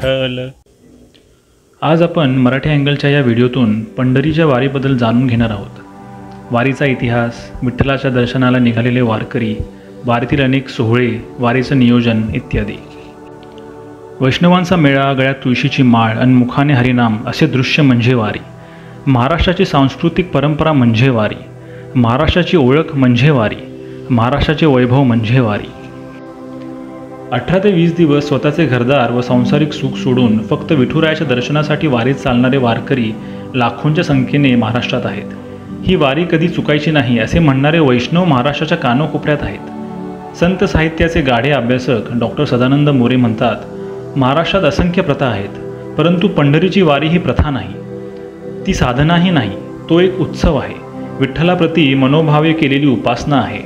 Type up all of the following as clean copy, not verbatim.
विठ्ठल। आज आपण मराठी अँगलच्या या व्हिडिओतून पंढरीच्या वारीबद्दल जाणून घेणार आहोत। वारीचा इतिहास, विठ्ठलाच्या दर्शनाला निघालेले वारकरी, वारीतील अनेक सोहळे, वारीचं नियोजन इत्यादी। वैष्णवांचा मेळा, गळ्यात तुळशीची माळ आणि मुखाने हरिनाम असे दृश्य म्हणजे वारी। महाराष्ट्राची सांस्कृतिक परंपरा म्हणजे वारी, महाराष्ट्राची ओळख म्हणजे वारी, महाराष्ट्राचे वैभव म्हणजे वारी। 18 ते 20 दिवस स्वतःचे घरदार व सांसारिक सुख सोडून फक्त विठुरायाच्या दर्शनासाठी वारीत चालणारे वारकरी लाखोंच्या संख्येने महाराष्ट्रात आहेत। ही वारी कधी चुकायची नाही असे म्हणणारे वैष्णव महाराष्ट्राच्या कानोकोपऱ्यात आहेत। संत साहित्याचे गाढे अभ्यासक डॉक्टर सदानंद मोरे म्हणतात, महाराष्ट्रात असंख्य प्रथा आहेत, परंतु पंढरीची वारी ही प्रथा नाही, ती साधनाही नाही, तो एक उत्सव आहे, विठ्ठलाप्रती मनोभावे केलेली उपासना आहे।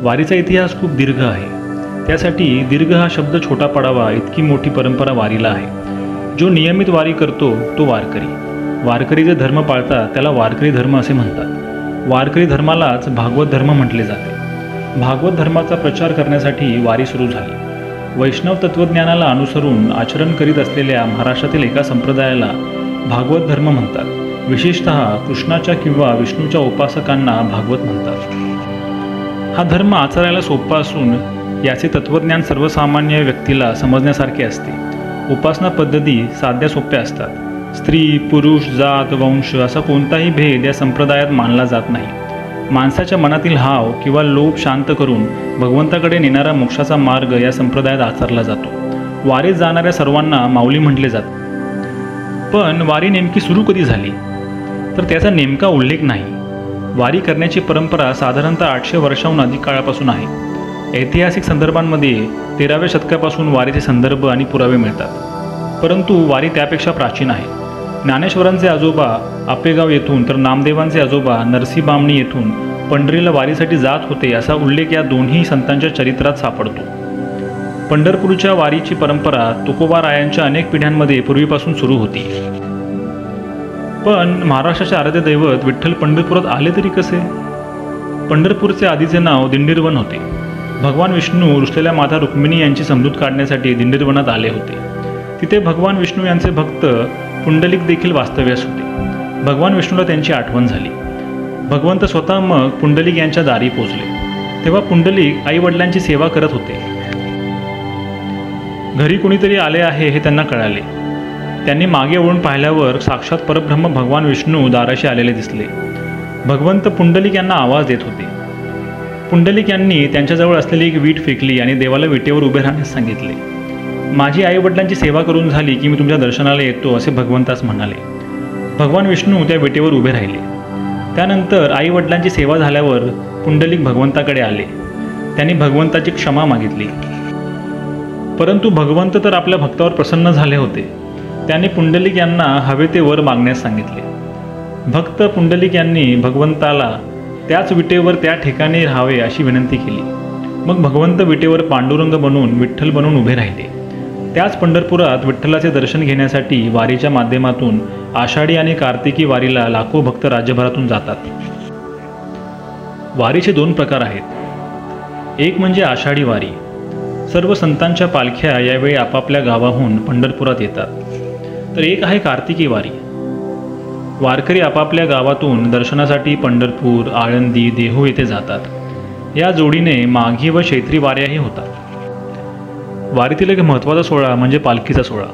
वारीचा इतिहास खूप दीर्घ आहे, त्यासाठी दीर्घ हा शब्द छोटा पडावा इतकी मोठी परंपरा वारीला आहे। जो नियमित वारी करतो तो वारकरी, वारकरी जे धर्म पाळतात त्याला वारकरी धर्म असे म्हणतात। वारकरी धर्मालाच भागवत धर्म म्हटले जाते। भागवत धर्माचा प्रचार करण्यासाठी वारी सुरू झाली। वैष्णव तत्त्वज्ञानाला अनुसरून आचरण करीत असलेल्या महाराष्ट्रातील एका संप्रदायाला भागवत धर्म म्हणतात। विशेषतः कृष्णाच्या किंवा विष्णूच्या उपासकांना भागवत म्हणतात। हा धर्म आचरायला सोपा असून याचे तत्त्वज्ञान सर्वसामान्य व्यक्तीला समजण्यासारखे असते। उपासना पद्धती साध्या सोप्या असतात। स्त्री, पुरुष, जात, वंश असा कोणताही भेद या संप्रदायात मानला जात नाही। माणसाच्या मनातील हाव किंवा लोभ शांत करून भगवंताकडे नेणारा मोक्षाचा मार्ग या संप्रदायात आचरला जातो। वारीत जाणाऱ्या सर्वांना माऊली म्हटले जाते। पण वारी नेमकी सुरू कधी झाली तर त्याचा नेमका उल्लेख नाही। वारी करण्याची परंपरा साधारणतः 800 वर्षाहून अधिक काळापासून आहे। ऐतिहासिक संदर्भांमध्ये 13व्या शतकापासून वारीचे संदर्भ आणि पुरावे मिळतात, परंतु वारी त्यापेक्षा प्राचीन आहे। ज्ञानेश्वरांचे आजोबा आपेगाव येथून तर नामदेवांचे आजोबा नरसीबामणी येथून पंढरीला वारीसाठी जात होते असा उल्लेख या दोन्ही संतांच्या चरित्रात सापडतो। पंढरपूरच्या वारीची परंपरा तुकोबारायांच्या अनेक पिढ्यांमध्ये पूर्वीपासून सुरू होती। पण महाराष्ट्राचे आराध्य दैवत विठ्ठल पंढरपुरात आले तरी कसे? पंढरपूरचे आधीचे नाव दिंडीरवन होते। भगवान विष्णू रुसलेल्या माता रुक्मिणी यांची समजूत काढण्यासाठी दिंडीरवनात आले होते। तिथे भगवान विष्णू यांचे भक्त पुंडलिक देखील वास्तव्यास होते। भगवान विष्णूला त्यांची आठवण झाली। भगवंत स्वतः मग पुंडलिक यांच्या दारी पोचले। तेव्हा पुंडलिक आई वडिलांची सेवा करत होते। घरी कोणीतरी आले आहे हे त्यांना कळाले। त्यांनी मागे वळून पाहिल्यावर साक्षात परब्रह्म भगवान विष्णू दाराशी आलेले दिसले। भगवंत पुंडलिक यांना आवाज देत होते। पुंडलिक यांनी त्यांच्याजवळ असलेली एक वीट फेकली आणि देवाला विटेवर उभे राहण्यास सांगितले। माझी आई वडिलांची सेवा करून झाली की मी तुमच्या दर्शनाला येतो असे भगवंतास म्हणाले। भगवान विष्णू त्या विटेवर उभे राहिले। त्यानंतर आई वडिलांची सेवा झाल्यावर पुंडलिक भगवंताकडे आले। त्यांनी भगवंताची क्षमा मागितली, परंतु भगवंत तर आपल्या भक्तावर प्रसन्न झाले होते। त्यांनी पुंडलिक यांना हवे ते वर मागण्यास सांगितले। भक्त पुंडलिक यांनी भगवंताला त्याच विटेवर त्या ठिकाणी राहावे अशी विनंती केली। मग भगवंत विटेवर पांडुरंग बनून विठ्ठल बनून उभे राहिले। त्याच पंढरपुरात विठ्ठलाचे दर्शन घेण्यासाठी वारीच्या माध्यमातून आषाढी आणि कार्तिकी वारीला लाखो भक्त राज्यभरातून जातात। वारीचे 2 प्रकार आहेत। एक म्हणजे आषाढी वारी। सर्व संतांच्या पालख्या यावेळी आपापल्या गावाहून पंढरपुरात येतात। तर एक आहे कार्तिकी वारी। वारकरी आपापल्या गावातून दर्शनासाठी पंढरपूर, आळंदी, देहू येथे जातात। या जोडीने माघी व चैत्री वाऱ्याही होतात। वारीतील एक महत्त्वाचा सोहळा म्हणजे पालखीचा सोहळा।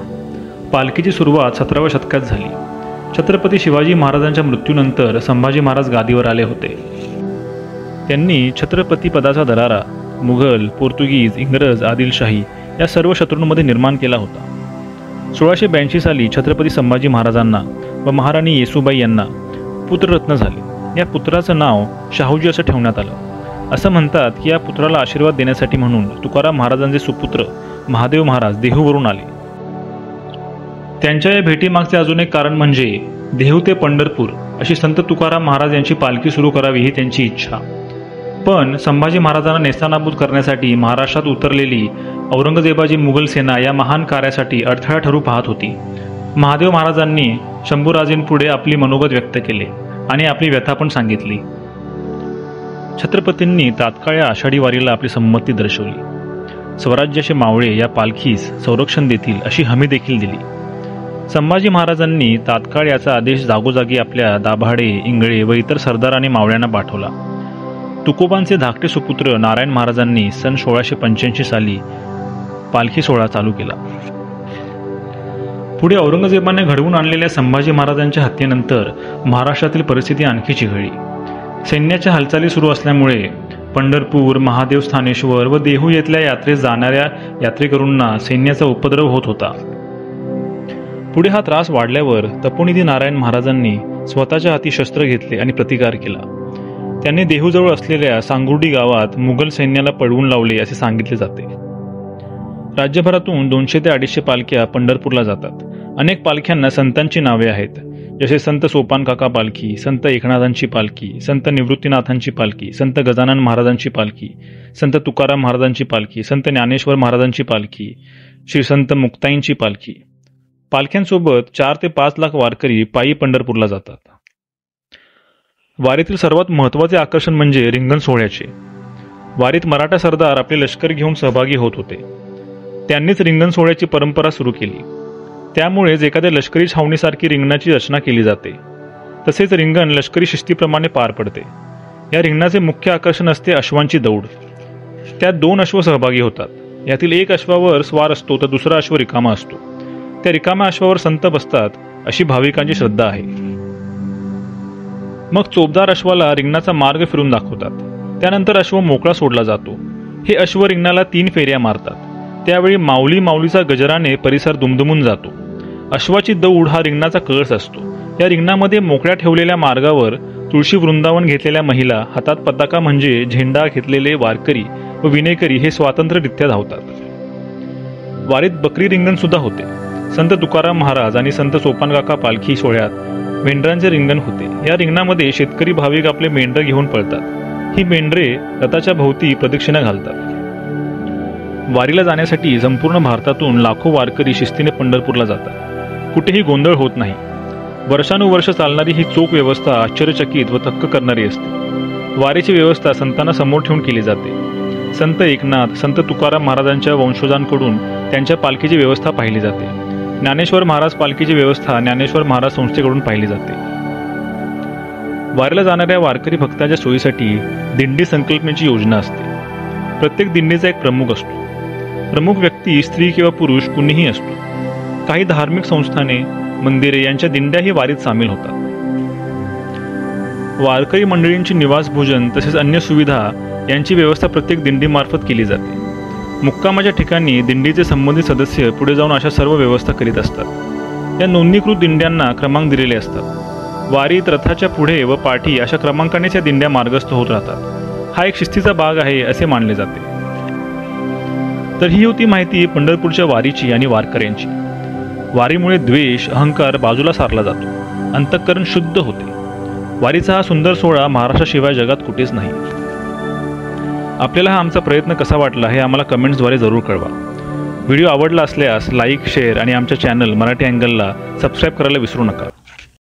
पालखीची सुरुवात 17व्या शतकात झाली। छत्रपती शिवाजी महाराजांच्या मृत्यूनंतर संभाजी महाराज गादीवर आले होते। त्यांनी छत्रपती पदाचा दरारा मुघल, पोर्तुगीज, इंग्रज, आदिलशाही या सर्व शत्रूंमध्ये निर्माण केला होता। 1682 साली छत्रपती संभाजी महाराजांना व महाराणी येसूबाई यांना पुत्ररत्न झाले। या पुत्राचं नाव शाहूजी असं ठेवण्यात आलं। असं म्हणतात की या पुत्राला आशीर्वाद देण्यासाठी म्हणून तुकाराम महाराजांचे सुपुत्र महादेव महाराज देहूवरून आले। त्यांच्या या भेटीमागचे अजून एक कारण म्हणजे देहू ते पंढरपूर अशी संत तुकाराम महाराज यांची पालखी सुरू करावी ही त्यांची इच्छा। पण संभाजी महाराजांना नेस्तानाबूत करण्यासाठी महाराष्ट्रात उतरलेली औरंगजेबाची मुघल सेना या महान कार्यासाठी अडथळा ठरू पाहत होती। महादेव महाराजांनी शंभूराजेंपुढे आपली मनोगत व्यक्त केले आणि आपली व्यथा पण सांगितली। छत्रपतींनी तात्काळ आषाढी वारीला आपली संमती दर्शवली। स्वराज्याचे मावळे या पालखीस संरक्षण देतील अशी हमी देखील दिली. संभाजी महाराजांनी तात्काळ याचा आदेश जागोजागी आपल्या दाभाडे, इंगळे व इतर सरदार आणि मावळ्यांना पाठवला. तुकोबांचे धाकटे सुपुत्र नारायण महाराजांनी सन 1685 साली पालखी सोहळा चालू केला. पुढे औरंगजेबाने घडवून आणलेल्या संभाजी महाराजांच्या हत्येनंतर महाराष्ट्रातील परिस्थिती आणखी चिघळली. सैन्याच्या हालचाली सुरू असल्यामुळे पंढरपूर, महादेव स्थानेश्वर व देहू येथल्या यात्रेस जाणाऱ्या यात्रेकरूंना सैन्याचा उपद्रव होत होता. पुढे हा त्रास वाढल्यावर तपोनिधी नारायण महाराजांनी स्वतःच्या हाती शस्त्र घेतले आणि प्रतिकार केला. त्यांनी देहूजवळ असलेल्या सांगुर्डी गावात मुघल सैन्याला पळवून लावले असे सांगितले जाते. राज्यभरातून 200 ते 250 पालख्या पंढरपूरला जातात. अनेक पालख्यांना संतांची नावे आहेत, जसे संत सोपान काका पालखी, संत एकनाथांची पालखी, संत निवृत्तीनाथांची पालखी, संत गजानन महाराजांची पालखी, संत तुकाराम महाराजांची पालखी, संत ज्ञानेश्वर महाराजांची पालखी, श्री संत मुक्ताईंची पालखी. पालख्यांसोबत 4 ते 5 लाख वारकरी पायी पंढरपूरला जातात. वारीतील सर्वात महत्त्वाचे आकर्षण म्हणजे रिंगण सोहळ्याचे. वारीत मराठा सरदार आपले लष्कर घेऊन सहभागी होत होते. त्यांनीच रिंगण सोहळ्याची परंपरा सुरू केली. त्यामुळेच एखाद्या लष्करी छावणीसारखी रिंगणाची रचना केली जाते. तसेच रिंगण लष्करी शिस्तीप्रमाणे पार पडते. या रिंगणाचे मुख्य आकर्षण असते अश्वांची दौड. त्यात 2 अश्व सहभागी होतात. यातील एक अश्वावर स्वार असतो तर दुसरा अश्व रिकामा असतो. त्या रिकाम्या अश्वावर संत बसतात अशी भाविकांची श्रद्धा आहे. मग चोपदार अश्वाला रिंगणाचा मार्ग फिरून दाखवतात. त्यानंतर अश्व मोकळा सोडला जातो. हे अश्व रिंगणाला 3 फेऱ्या मारतात. त्यावेळी माऊली माऊलीचा गजराने परिसर दुमदुमून जातो. अश्वाची दौड हा रिंगणाचा कळस असतो. या रिंगणामध्ये मोकळ्या ठेवलेल्या मार्गावर तुळशी वृंदावन घेतलेल्या महिला, हातात पताका म्हणजे झेंडा घेतलेले वारकरी व विनेकरी हे स्वातंत्र्यरित्या धावतात. वारीत बकरी रिंगण सुद्धा होते. संत तुकाराम महाराज आणि संत सोपानकाका पालखी सोहळ्यात मेंढरांचे रिंगण होते. या रिंगणामध्ये शेतकरी भाविक आपले मेंढर घेऊन पळतात. ही मेंढरे रथाच्या भोवती प्रदक्षिणा घालतात. वारीला जाण्यासाठी संपूर्ण भारतातून लाखो वारकरी शिस्तीने पंढरपूरला जातात. कुठेही गोंधळ होत नाही. वर्षानुवर्ष चालणारी ही चोख व्यवस्था आश्चर्यचकित व थक्क करणारी असते. वारीची व्यवस्था संतांना समोर ठेवून केली जाते. संत एकनाथ, संत तुकाराम महाराजांच्या वंशजांकडून त्यांच्या पालखीची व्यवस्था पाहिली जाते. ज्ञानेश्वर महाराज पालखीची व्यवस्था ज्ञानेश्वर महाराज संस्थेकडून पाहिली जाते. वारीला जाणाऱ्या वारकरी भक्तांच्या सोयीसाठी दिंडी संकल्पनेची योजना असते. प्रत्येक दिंडीचा एक प्रमुख असतो. प्रमुख व्यक्ती स्त्री किंवा पुरुष कुणीही असतो. काही धार्मिक संस्थाने, मंदिरे यांच्या दिंड्याही वारीत सामील होतात. वारकरी मंडळींची निवास, भोजन तसेच अन्य सुविधा यांची व्यवस्था प्रत्येक दिंडीमार्फत केली जाते. मुक्कामाच्या ठिकाणी दिंडीचे संबंधित सदस्य पुढे जाऊन अशा सर्व व्यवस्था करीत असतात. या नोंदणीकृत दिंड्यांना क्रमांक दिलेले असतात. वारीत रथाच्या पुढे व पाठी अशा क्रमांकानेच या दिंड्या मार्गस्थ होत राहतात. हा एक शिस्तीचा भाग आहे असे मानले जाते. तर ही होती माहिती पंढरपूरच्या वारीची आणि वारकऱ्यांची. वारीमुळे द्वेष, अहंकार बाजूला सारला जातो. अंतःकरण शुद्ध होते. वारीचा हा सुंदर सोहळा महाराष्ट्राशिवाय जगात कुठेच नाही. आपल्याला हा आमचा प्रयत्न कसा वाटला हे आम्हाला कमेंट्सद्वारे जरूर कळवा. व्हिडिओ आवडला असल्यास लाईक, शेअर आणि आमच्या चॅनल मराठी अँगलला सबस्क्राईब करायला विसरू नका.